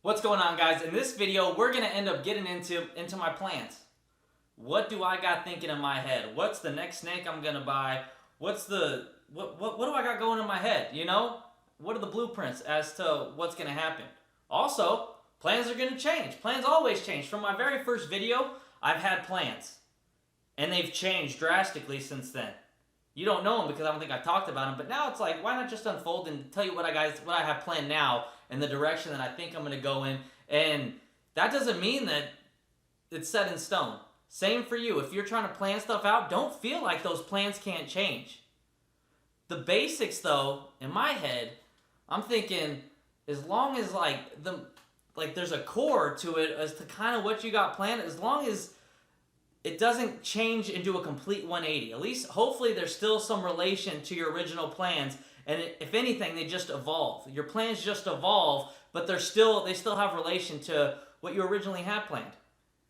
What's going on, guys? In this video, we're gonna end up getting into my plans. What do I got thinking in my head? What's the next snake I'm gonna buy? What do I got going in my head? You know, what are the blueprints as to what's gonna happen? Also, plans are gonna change. Plans always change. From my very first video, I've had plans, and they've changed drastically since then. You don't know them because I don't think I've talked about them, but now it's like, why not just unfold and tell you what I have planned now and the direction that I think I'm going to go in. And that doesn't mean that it's set in stone. Same for you. If you're trying to plan stuff out, don't feel like those plans can't change. The basics, though, in my head, I'm thinking as long as there's a core to it as to kind of what you got planned, as long as it doesn't change and do a complete 180. At least, hopefully, there's still some relation to your original plans. And if anything, they just evolve. Your plans just evolve, but they still have relation to what you originally had planned.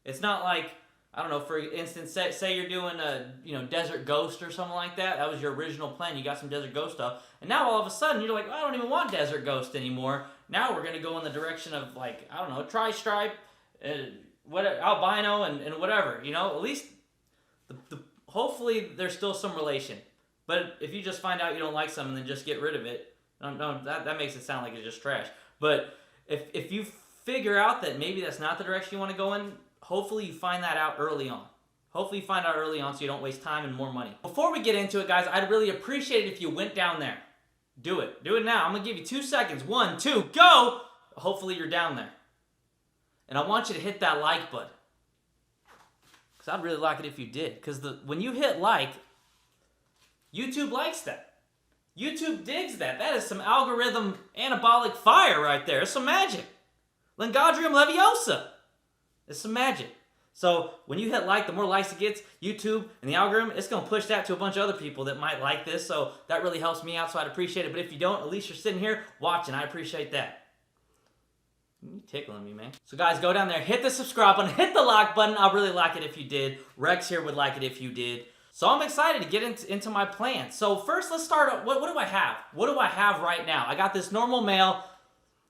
It's not like, I don't know, for instance, say you're doing a Desert Ghost or something like that. That was your original plan. You got some Desert Ghost stuff. And now all of a sudden, you're like, I don't even want Desert Ghost anymore. Now we're going to go in the direction of, like, I don't know, Tri-Stripe, albino and whatever, at least hopefully there's still some relation. But if you just find out you don't like something, then just get rid of it. That makes it sound like it's just trash. But if you figure out that maybe that's not the direction you want to go in, hopefully you find that out early on. Hopefully you find out early on so you don't waste time and more money. Before we get into it, guys, I'd really appreciate it if you went down there. Do it. Do it now. I'm going to give you 2 seconds. 1, 2, go! Hopefully you're down there. And I want you to hit that like button. Because I'd really like it if you did. Because when you hit like, YouTube likes that. YouTube digs that. That is some algorithm anabolic fire right there. It's some magic. Lingodrium Leviosa. It's some magic. So when you hit like, the more likes it gets, YouTube and the algorithm, it's going to push that to a bunch of other people that might like this. So that really helps me out, so I'd appreciate it. But if you don't, at least you're sitting here watching. I appreciate that. You're tickling me, man. So guys, go down there, hit the subscribe button, hit the like button. I'd really like it if you did. Rex here would like it if you did. So I'm excited to get into my plan. So first, let's start. What do I have? What do I have right now? I got this normal male.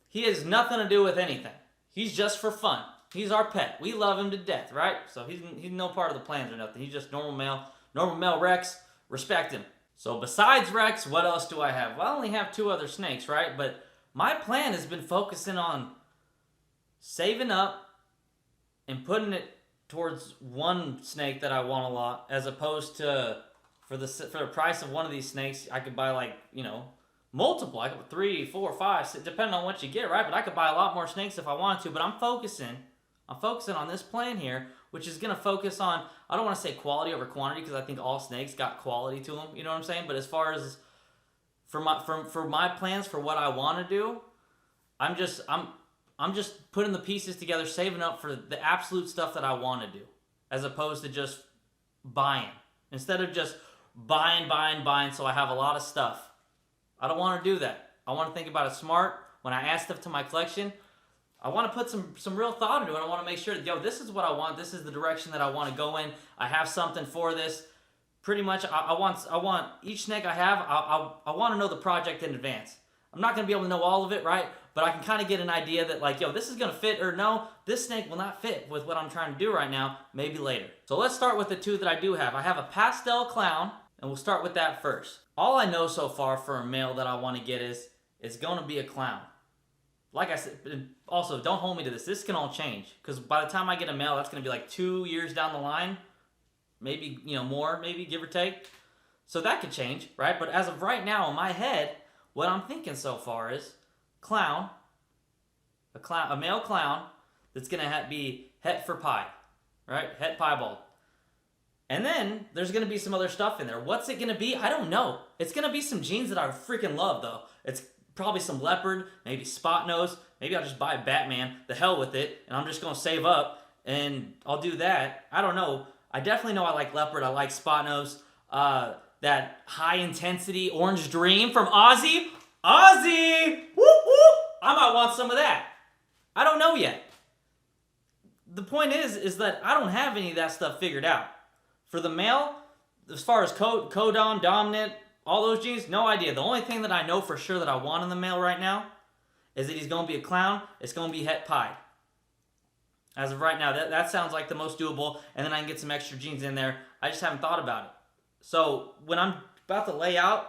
He has nothing to do with anything. He's just for fun. He's our pet. We love him to death, right? So he's no part of the plans or nothing. He's just normal male. Normal male Rex. Respect him. So besides Rex, what else do I have? Well, I only have 2 other snakes, right? But my plan has been focusing on saving up and putting it towards one snake that I want a lot, as opposed to for the price of one of these snakes, I could buy multiple. I could 3, 4, 5, depending on what you get, right? But I could buy a lot more snakes if I wanted to. But I'm focusing on this plan here, which is going to focus on, I don't want to say quality over quantity, because I think all snakes got quality to them. You know what I'm saying? But as far as for my plans for what I want to do, I'm just putting the pieces together, saving up for the absolute stuff that I want to do, as opposed to just buying. Instead of just buying so I have a lot of stuff. I don't want to do that. I want to think about it smart. When I add stuff to my collection, I want to put some real thought into it. I want to make sure that, this is what I want. This is the direction that I want to go in. I have something for this. Pretty much, I want each snake I have, I want to know the project in advance. I'm not going to be able to know all of it, right? But I can kind of get an idea that this is going to fit, or no, this snake will not fit with what I'm trying to do right now, maybe later. So let's start with the 2 that I do have. I have a pastel clown, and we'll start with that first. All I know so far for a male that I want to get is it's going to be a clown. Like I said, also, don't hold me to this. This can all change, because by the time I get a male, that's going to be like 2 years down the line. Maybe, more, maybe, give or take. So that could change, right? But as of right now, in my head, what I'm thinking so far is a male clown that's going to be het for pie, right? Het piebald. And then there's going to be some other stuff in there. What's it going to be? I don't know. It's going to be some genes that I freaking love, though. It's probably some leopard, maybe spot nose. Maybe I'll just buy Batman. The hell with it. And I'm just going to save up, and I'll do that. I don't know. I definitely know I like leopard. I like spot nose. That high intensity orange dream from Ozzy. Ozzy! Whoop, whoop! I might want some of that. I don't know yet. The point is that I don't have any of that stuff figured out. For the male, as far as codon, dominant, all those genes, no idea. The only thing that I know for sure that I want in the male right now is that he's going to be a clown. It's going to be het pied. As of right now, that sounds like the most doable, and then I can get some extra genes in there. I just haven't thought about it. So when I'm about to lay out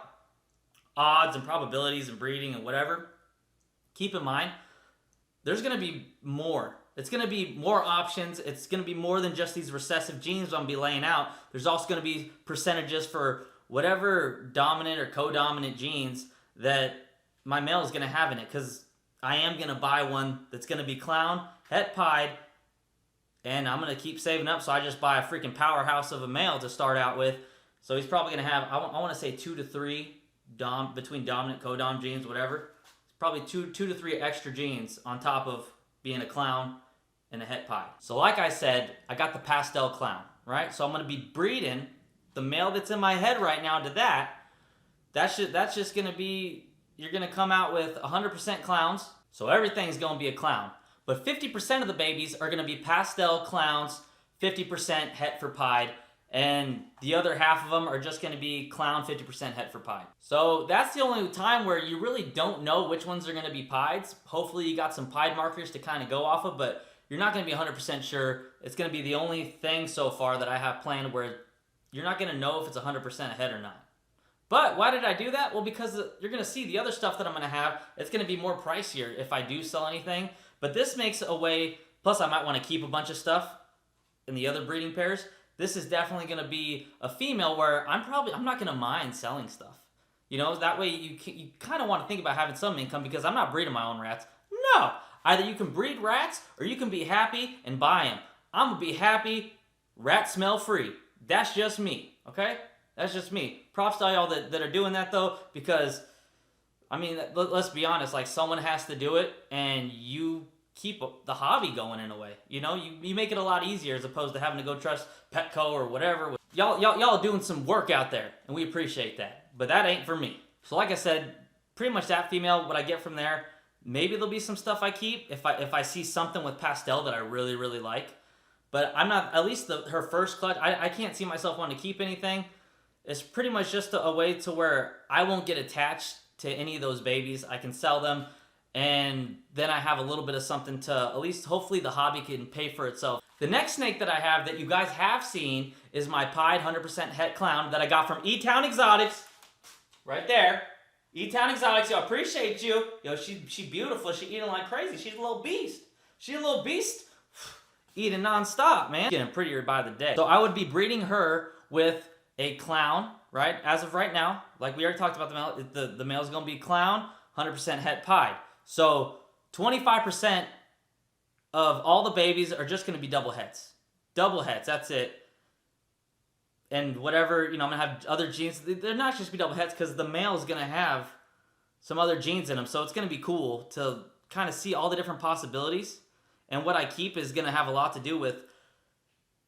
odds and probabilities and breeding and whatever, keep in mind, there's going to be more. It's going to be more options. It's going to be more than just these recessive genes I'm going to be laying out. There's also going to be percentages for whatever dominant or co-dominant genes that my male is going to have in it, because I am going to buy one that's going to be clown, het pied, and I'm going to keep saving up, so I just buy a freaking powerhouse of a male to start out with. So he's probably going to have, I want to say 2 to 3 between dominant, co-dom genes, whatever. It's probably two to three extra genes on top of being a clown and a het pied. So like I said, I got the pastel clown, right? So I'm going to be breeding the male that's in my head right now to that. That's just going to be, you're going to come out with 100% clowns. So everything's going to be a clown. But 50% of the babies are going to be pastel clowns, 50% het for pied, and the other half of them are just going to be clown, 50% het for pied. So that's the only time where you really don't know which ones are going to be pieds. Hopefully you got some pied markers to kind of go off of, but you're not going to be 100% sure. It's going to be the only thing so far that I have planned where you're not going to know if it's 100% a het or not. But why did I do that? Well, because you're going to see the other stuff that I'm going to have, it's going to be more pricier if I do sell anything. But this makes a way, plus I might want to keep a bunch of stuff in the other breeding pairs. This is definitely going to be a female where I'm not going to mind selling stuff. You know, that way you kind of want to think about having some income, because I'm not breeding my own rats. No! Either you can breed rats or you can be happy and buy them. I'm going to be happy, rat smell free. That's just me, okay? That's just me. Props to all y'all that are doing that, though, because, I mean, let's be honest, like, someone has to do it, and you keep the hobby going in a way. You know, you make it a lot easier as opposed to having to go trust Petco or whatever. Y'all doing some work out there, and we appreciate that. But that ain't for me. So like I said, pretty much that female, what I get from there, maybe there'll be some stuff I keep if I see something with pastel that I really, really like. But I'm not, at least her first clutch, I can't see myself wanting to keep anything. It's pretty much just a way to where I won't get attached to any of those babies. I can sell them, and then I have a little bit of something to, at least hopefully the hobby can pay for itself. The next snake that I have that you guys have seen is my pied 100% het clown that I got from E-Town Exotics. Right there. E-Town Exotics, yo, appreciate you. Yo, she beautiful. She eating like crazy. She's a little beast. She's a little beast. Eating non-stop, man. Getting prettier by the day. So I would be breeding her with a clown, right? As of right now, like we already talked about the male, the male's going to be clown, 100% het pied. So 25% of all the babies are just going to be double hets. Double hets, that's it. And whatever, you know, I'm going to have other genes. They're not just be double hets, because the male is going to have some other genes in them. So it's going to be cool to kind of see all the different possibilities. And what I keep is going to have a lot to do with,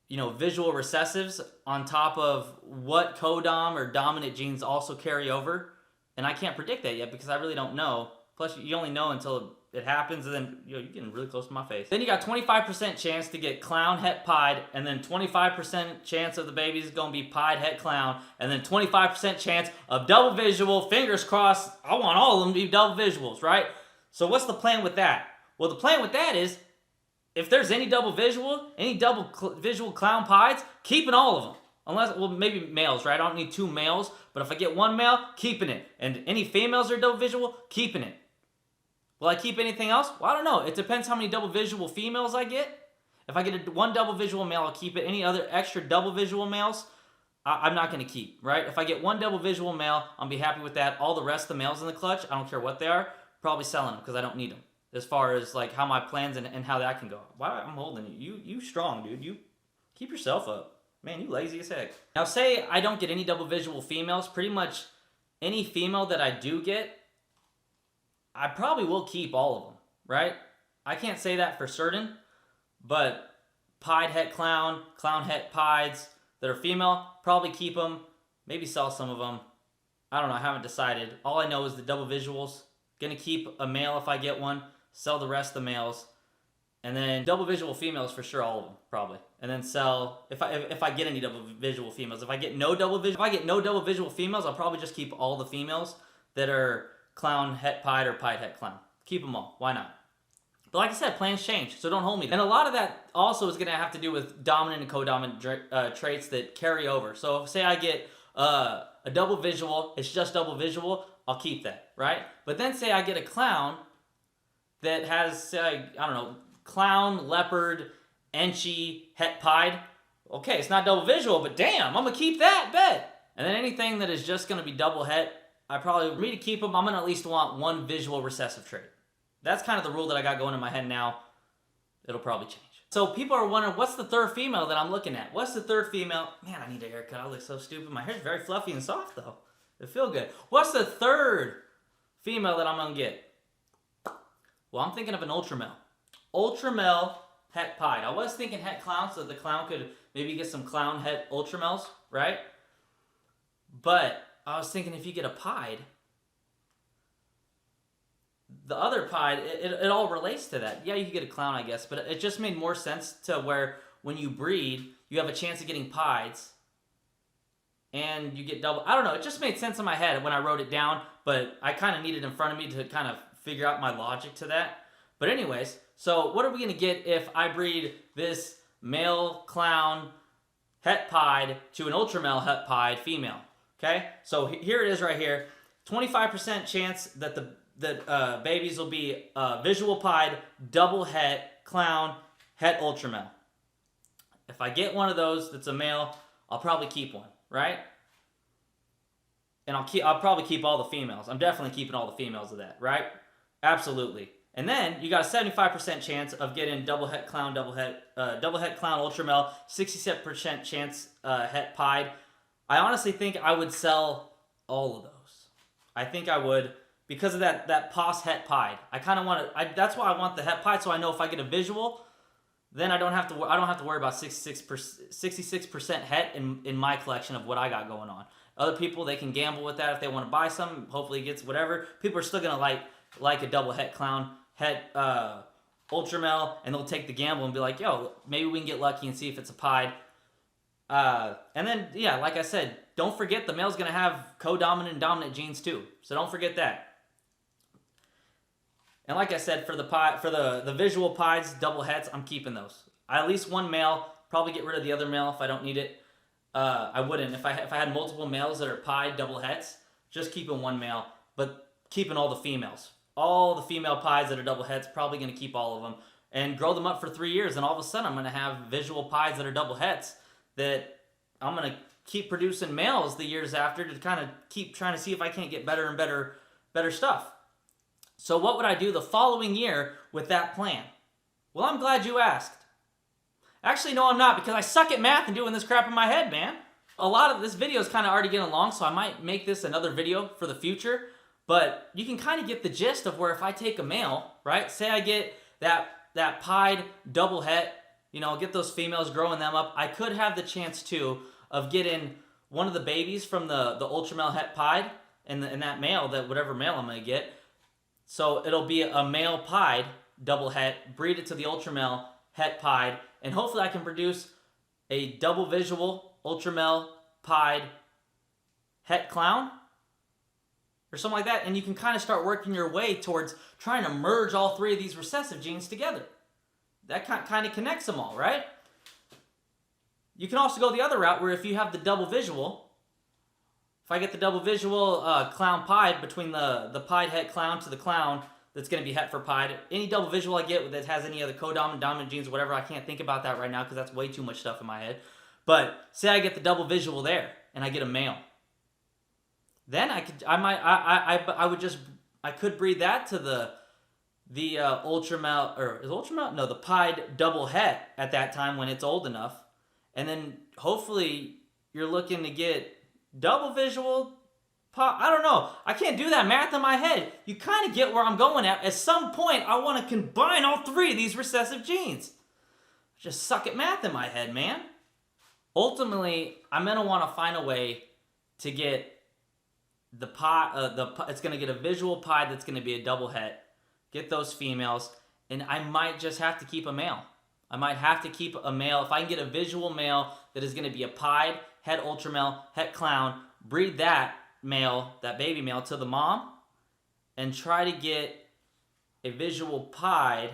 you know, visual recessives on top of what co-dom or dominant genes also carry over. And I can't predict that yet because I really don't know. Plus, you only know until it happens, and then you're getting really close to my face. Then you got 25% chance to get clown, het, pied, and then 25% chance of the baby's going to be pied, het, clown, and then 25% chance of double visual. Fingers crossed, I want all of them to be double visuals, right? So what's the plan with that? Well, the plan with that is, if there's any double visual, visual clown pieds, keeping all of them. Unless, well, maybe males, right? I don't need 2 males, but if I get 1 male, keeping it. And any females are double visual, keeping it. Will I keep anything else? Well, I don't know. It depends how many double visual females I get. If I get 1 double visual male, I'll keep it. Any other extra double visual males, I'm not going to keep, right? If I get 1 double visual male, I'll be happy with that. All the rest of the males in the clutch, I don't care what they are, probably selling them because I don't need them. As far as like how my plans and how that can go. Wow, I'm holding you. You strong, dude. You keep yourself up. Man, you lazy as heck. Now, say I don't get any double visual females. Pretty much any female that I do get, I probably will keep all of them, right? I can't say that for certain, but pied het clown, clown het pieds that are female, probably keep them. Maybe sell some of them. I don't know. I haven't decided. All I know is the double visuals. Gonna keep a male if I get one. Sell the rest of the males. And then double visual females for sure, all of them, probably. And then sell, if I get any double visual females. If I get no double visual females, I'll probably just keep all the females that are clown, het, pied, or pied, het, clown. Keep them all. Why not? But like I said, plans change, so don't hold me. And a lot of that also is going to have to do with dominant and co-dominant traits that carry over. So say I get a double visual, it's just double visual, I'll keep that, right? But then say I get a clown that has, say, I don't know, clown, leopard, enchy, het pied. Okay, it's not double visual, but damn, I'm going to keep that, bet. And then anything that is just going to be double het, for me to keep them, I'm going to at least want one visual recessive trait. That's kind of the rule that I got going in my head now. It'll probably change. So people are wondering, what's the third female that I'm looking at? What's the third female? Man, I need a haircut. I look so stupid. My hair's very fluffy and soft, though. It feels good. What's the third female that I'm going to get? Well, I'm thinking of an ultra male. Ultra male het pied. I was thinking het clown, so that the clown could maybe get some clown het ultra males, right? But I was thinking if you get a pied, the other pied, it all relates to that. Yeah, you could get a clown, I guess, but it just made more sense to where when you breed, you have a chance of getting pieds, and you get double. I don't know, it just made sense in my head when I wrote it down, but I kind of need it in front of me to kind of figure out my logic to that. But anyways, so what are we going to get if I breed this male clown het pied to an ultra male het pied female? Okay, so here it is right here. 25% chance that the babies will be visual pied, double het, clown, het ultra male. If I get one of those that's a male, I'll probably keep one, right? And I'll probably keep all the females. I'm definitely keeping all the females of that, right? Absolutely. And then you got a 75% chance of getting double het clown, double het clown ultra male, 67% chance het pied. I honestly think I would sell all of those. I think I would, because of that pos het pied. I kind of want to. That's why I want the het pied, so I know if I get a visual, then I don't have to worry about 66% het in my collection of what I got going on. Other people, they can gamble with that if they want to buy some. Hopefully, it gets whatever. People are still gonna like a double het clown, het ultra male, and they'll take the gamble and be like, yo, maybe we can get lucky and see if it's a pied. And then, yeah, like I said, don't forget the male's going to have co-dominant and dominant genes too. So don't forget that. And like I said, for the visual pieds, double hets, I'm keeping those. At least one male, probably get rid of the other male if I don't need it. I wouldn't. If I had multiple males that are pied, double hets, just keeping one male, but keeping all the females. All the female pieds that are double hets, probably going to keep all of them. And grow them up for 3 years, and all of a sudden I'm going to have visual pieds that are double hets that I'm going to keep producing males the years after to kind of keep trying to see if I can't get better and better stuff. So what would I do the following year with that plan? Well, I'm glad you asked. Actually, no, I'm not, because I suck at math and doing this crap in my head, man. A lot of this video is kind of already getting long, so I might make this another video for the future. But you can kind of get the gist of where if I take a male, right? Say I get that pied double het, you know, get those females, growing them up. I could have the chance, too, of getting one of the babies from the ultra male het pied and that male, that whatever male I'm going to get. So it'll be a male pied double het, breed it to the ultra male het pied, and hopefully I can produce a double visual ultra male pied het clown or something like that. And you can kind of start working your way towards trying to merge all three of these recessive genes together. That kind of connects them all, right? You can also go the other route where if you have the double visual, if I get the double visual clown pied between the pied het clown to the clown that's going to be het for pied, any double visual I get that has any other co-dominant, dominant genes, whatever, I can't think about that right now because that's way too much stuff in my head. But say I get the double visual there and I get a male. Then I could breed that to the ultra male, or is ultra male? No, the pied double het at that time when it's old enough. And then hopefully you're looking to get double visual. I don't know. I can't do that math in my head. You kind of get where I'm going at. At some point, I want to combine all three of these recessive genes. I just suck at math in my head, man. Ultimately, I'm going to want to find a way to get it's going to get a visual pied that's going to be a double het. Get those females, and I might just have to keep a male. I might have to keep a male. If I can get a visual male that is going to be a pied, het ultra male, het clown, breed that male, that baby male, to the mom, and try to get a visual pied,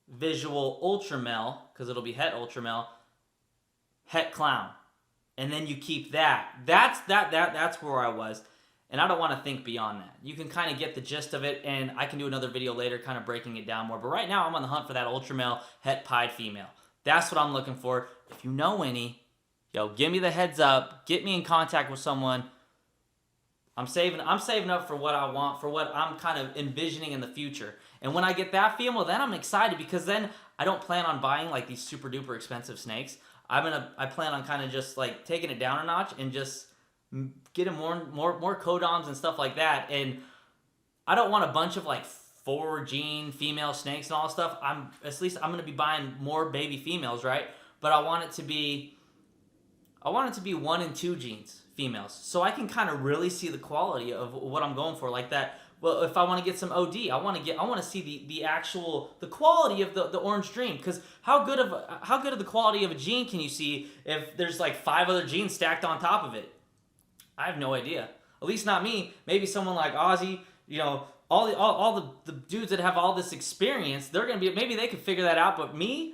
visual ultra male, because it'll be het ultra male, het clown. And then you keep that. That's where I was. And I don't want to think beyond that. You can kind of get the gist of it, and I can do another video later kind of breaking it down more. But right now, I'm on the hunt for that ultra male het pied female. That's what I'm looking for. If you know any, yo, give me the heads up. Get me in contact with someone. I'm saving up for what I want, for what I'm kind of envisioning in the future. And when I get that female, then I'm excited, because then I don't plan on buying like these super duper expensive snakes. I plan on kind of just like taking it down a notch and just getting more codoms and stuff like that. And I don't want a bunch of like 4 gene female snakes and all that stuff. I'm going to be buying more baby females, right? But I want it to be 1 and 2 genes females, so I can kind of really see the quality of what I'm going for, like that. Well, if I want to get some OD, I want to see the quality of the Orange Dream, because how good of the quality of a gene can you see if there's like 5 other genes stacked on top of it? I have no idea. At least not me. Maybe someone like Ozzy, you know, all the dudes that have all this experience, they're gonna be, maybe they could figure that out. But me,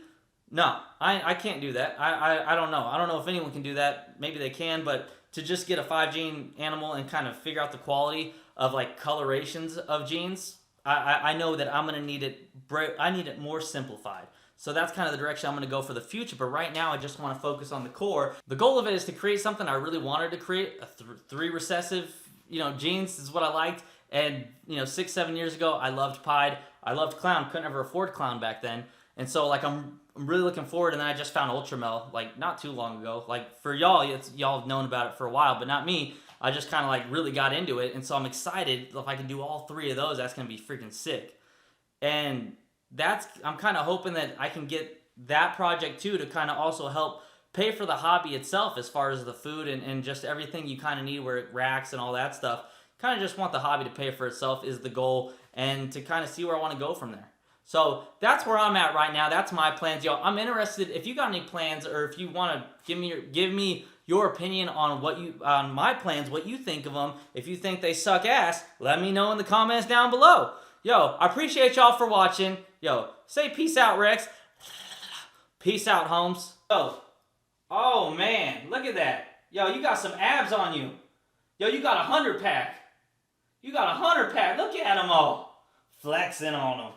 no, I can't do that. I don't know. I don't know if anyone can do that. Maybe they can, but to just get a 5 gene animal and kind of figure out the quality of like colorations of genes, I know that I'm gonna need it. I need it more simplified. So that's kind of the direction I'm going to go for the future. But right now, I just want to focus on the core. The goal of it is to create something I really wanted to create. 3 recessive, genes is what I liked. And 6-7 years ago, I loved pied. I loved clown. Couldn't ever afford clown back then. And so like I'm really looking forward. And then I just found ultramel like not too long ago. Like for y'all, y'all have known about it for a while, but not me. I just kind of like really got into it. And so I'm excited. If I can do all 3 of those, that's going to be freaking sick. And I'm kind of hoping that I can get that project too to kind of also help pay for the hobby itself, as far as the food and just everything you kind of need, where it racks and all that stuff. Kind of just want the hobby to pay for itself is the goal, and to kind of see where I want to go from there. So that's where I'm at right now. That's my plans, y'all. I'm interested if you got any plans, or if you want to give me your opinion on my plans, what you think of them. If you think they suck ass, let me know in the comments down below. Yo, I appreciate y'all for watching. Yo, say peace out, Rex. Peace out, Holmes. Oh man, look at that. Yo, you got some abs on you. Yo, you got a 100-pack. You got a 100-pack. Look at them all. Flexing on them.